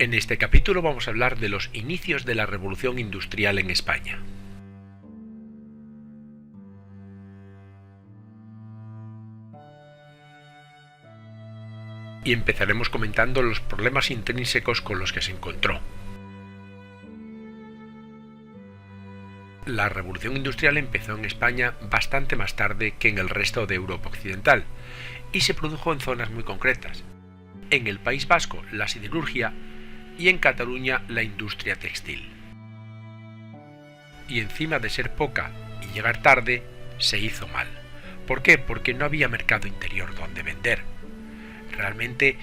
En este capítulo vamos a hablar de los inicios de la Revolución Industrial en España. Y empezaremos comentando los problemas intrínsecos con los que se encontró. La Revolución Industrial empezó en España bastante más tarde que en el resto de Europa Occidental, y se produjo en zonas muy concretas. En el País Vasco, la siderurgia, y en Cataluña, la industria textil. Y encima de ser poca y llegar tarde, se hizo mal. ¿Por qué? Porque no había mercado interior donde vender. Realmente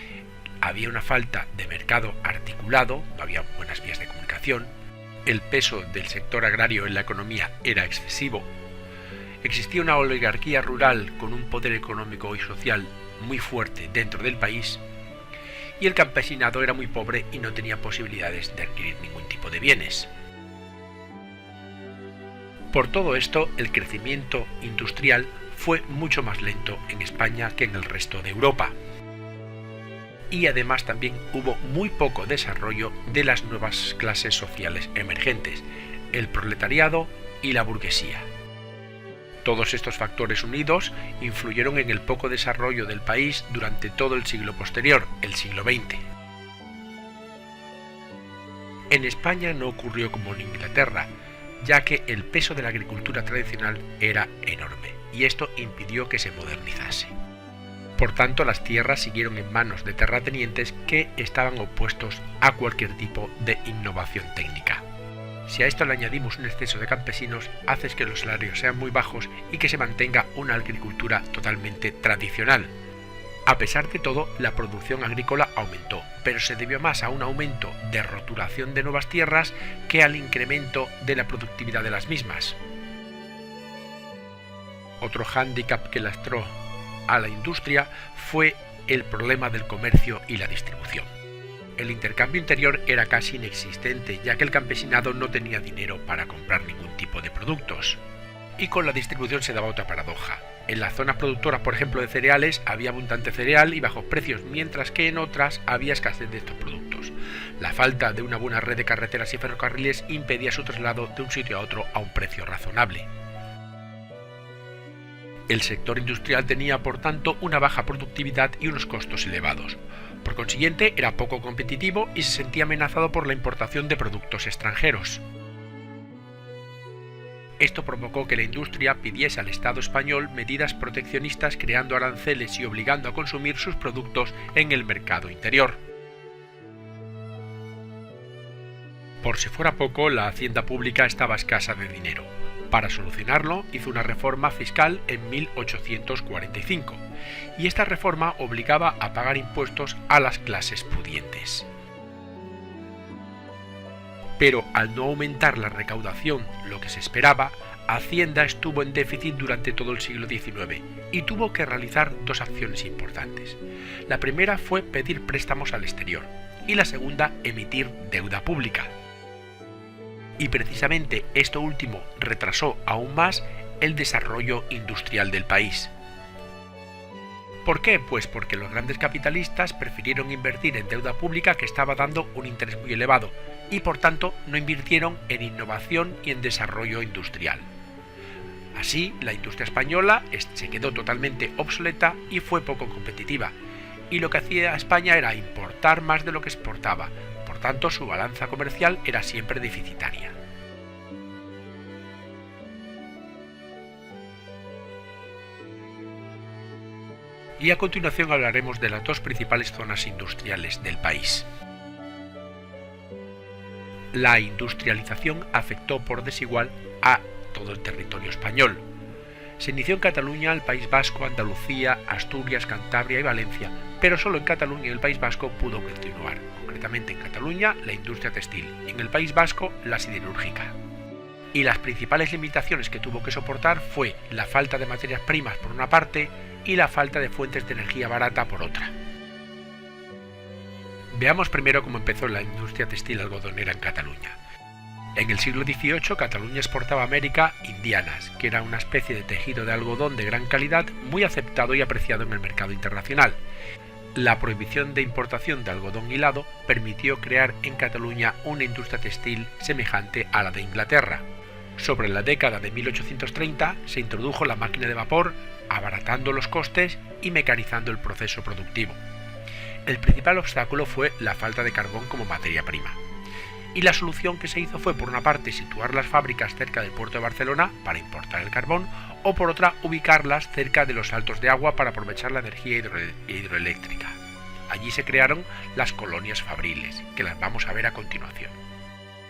había una falta de mercado articulado, no había buenas vías de comunicación, el peso del sector agrario en la economía era excesivo, existía una oligarquía rural con un poder económico y social muy fuerte dentro del país, y el campesinado era muy pobre y no tenía posibilidades de adquirir ningún tipo de bienes. Por todo esto, el crecimiento industrial fue mucho más lento en España que en el resto de Europa. Y además también hubo muy poco desarrollo de las nuevas clases sociales emergentes, el proletariado y la burguesía. Todos estos factores unidos influyeron en el poco desarrollo del país durante todo el siglo posterior, el siglo XX. En España no ocurrió como en Inglaterra, ya que el peso de la agricultura tradicional era enorme, y esto impidió que se modernizase. Por tanto, las tierras siguieron en manos de terratenientes que estaban opuestos a cualquier tipo de innovación técnica. Si a esto le añadimos un exceso de campesinos, hace que los salarios sean muy bajos y que se mantenga una agricultura totalmente tradicional. A pesar de todo, la producción agrícola aumentó, pero se debió más a un aumento de roturación de nuevas tierras que al incremento de la productividad de las mismas. Otro hándicap que lastró a la industria fue el problema del comercio y la distribución. El intercambio interior era casi inexistente, ya que el campesinado no tenía dinero para comprar ningún tipo de productos. Y con la distribución se daba otra paradoja. En las zonas productoras, por ejemplo, de cereales, había abundante cereal y bajos precios, mientras que en otras había escasez de estos productos. La falta de una buena red de carreteras y ferrocarriles impedía su traslado de un sitio a otro a un precio razonable. El sector industrial tenía, por tanto, una baja productividad y unos costos elevados. Por consiguiente, era poco competitivo y se sentía amenazado por la importación de productos extranjeros. Esto provocó que la industria pidiese al Estado español medidas proteccionistas, creando aranceles y obligando a consumir sus productos en el mercado interior. Por si fuera poco, la hacienda pública estaba escasa de dinero. Para solucionarlo, hizo una reforma fiscal en 1845, y esta reforma obligaba a pagar impuestos a las clases pudientes. Pero al no aumentar la recaudación lo que se esperaba, Hacienda estuvo en déficit durante todo el siglo XIX y tuvo que realizar dos acciones importantes. La primera fue pedir préstamos al exterior y la segunda emitir deuda pública. Y precisamente esto último retrasó aún más el desarrollo industrial del país. ¿Por qué? Pues porque los grandes capitalistas prefirieron invertir en deuda pública que estaba dando un interés muy elevado y por tanto no invirtieron en innovación y en desarrollo industrial. Así, la industria española se quedó totalmente obsoleta y fue poco competitiva, y lo que hacía España era importar más de lo que exportaba. Por tanto, su balanza comercial era siempre deficitaria. Y a continuación hablaremos de las dos principales zonas industriales del país. La industrialización afectó por desigual a todo el territorio español. Se inició en Cataluña, el País Vasco, Andalucía, Asturias, Cantabria y Valencia, pero solo en Cataluña y el País Vasco pudo continuar. Concretamente en Cataluña, la industria textil, y en el País Vasco, la siderúrgica. Y las principales limitaciones que tuvo que soportar fue la falta de materias primas por una parte y la falta de fuentes de energía barata por otra. Veamos primero cómo empezó la industria textil algodonera en Cataluña. En el siglo XVIII, Cataluña exportaba a América indianas, que era una especie de tejido de algodón de gran calidad muy aceptado y apreciado en el mercado internacional. La prohibición de importación de algodón hilado permitió crear en Cataluña una industria textil semejante a la de Inglaterra. Sobre la década de 1830 se introdujo la máquina de vapor, abaratando los costes y mecanizando el proceso productivo. El principal obstáculo fue la falta de carbón como materia prima. Y la solución que se hizo fue, por una parte, situar las fábricas cerca del puerto de Barcelona para importar el carbón, o por otra, ubicarlas cerca de los saltos de agua para aprovechar la energía hidroeléctrica. Allí se crearon las colonias fabriles, que las vamos a ver a continuación.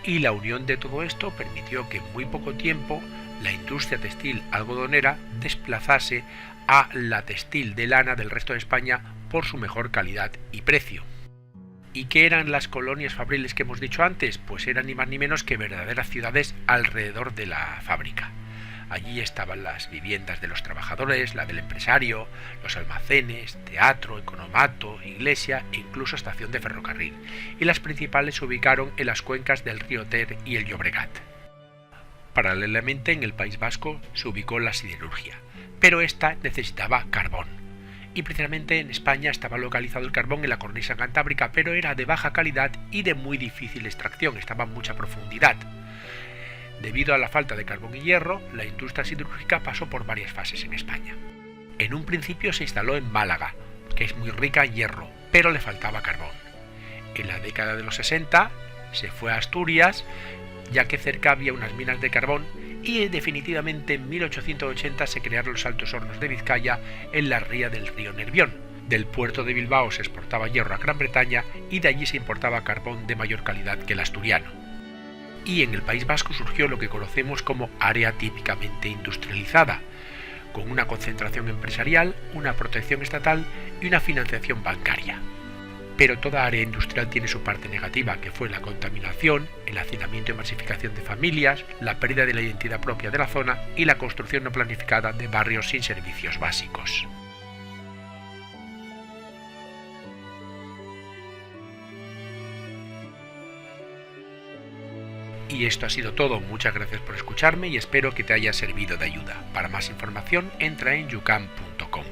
Y la unión de todo esto permitió que en muy poco tiempo la industria textil algodonera desplazase a la textil de lana del resto de España por su mejor calidad y precio. ¿Y qué eran las colonias fabriles que hemos dicho antes? Pues eran ni más ni menos que verdaderas ciudades alrededor de la fábrica. Allí estaban las viviendas de los trabajadores, la del empresario, los almacenes, teatro, economato, iglesia e incluso estación de ferrocarril. Y las principales se ubicaron en las cuencas del río Ter y el Llobregat. Paralelamente, en el País Vasco se ubicó la siderurgia, pero esta necesitaba carbón. Y precisamente en España estaba localizado el carbón en la cornisa cantábrica, pero era de baja calidad y de muy difícil extracción, estaba a mucha profundidad. Debido a la falta de carbón y hierro, la industria siderúrgica pasó por varias fases en España. En un principio se instaló en Málaga, que es muy rica en hierro, pero le faltaba carbón. En la década de los 60 se fue a Asturias, ya que cerca había unas minas de carbón, y definitivamente en 1880 se crearon los Altos Hornos de Vizcaya en la ría del río Nervión. Del puerto de Bilbao se exportaba hierro a Gran Bretaña y de allí se importaba carbón de mayor calidad que el asturiano. Y en el País Vasco surgió lo que conocemos como área típicamente industrializada, con una concentración empresarial, una protección estatal y una financiación bancaria. Pero toda área industrial tiene su parte negativa, que fue la contaminación, el hacinamiento y masificación de familias, la pérdida de la identidad propia de la zona y la construcción no planificada de barrios sin servicios básicos. Y esto ha sido todo, muchas gracias por escucharme y espero que te haya servido de ayuda. Para más información entra en yucam.com.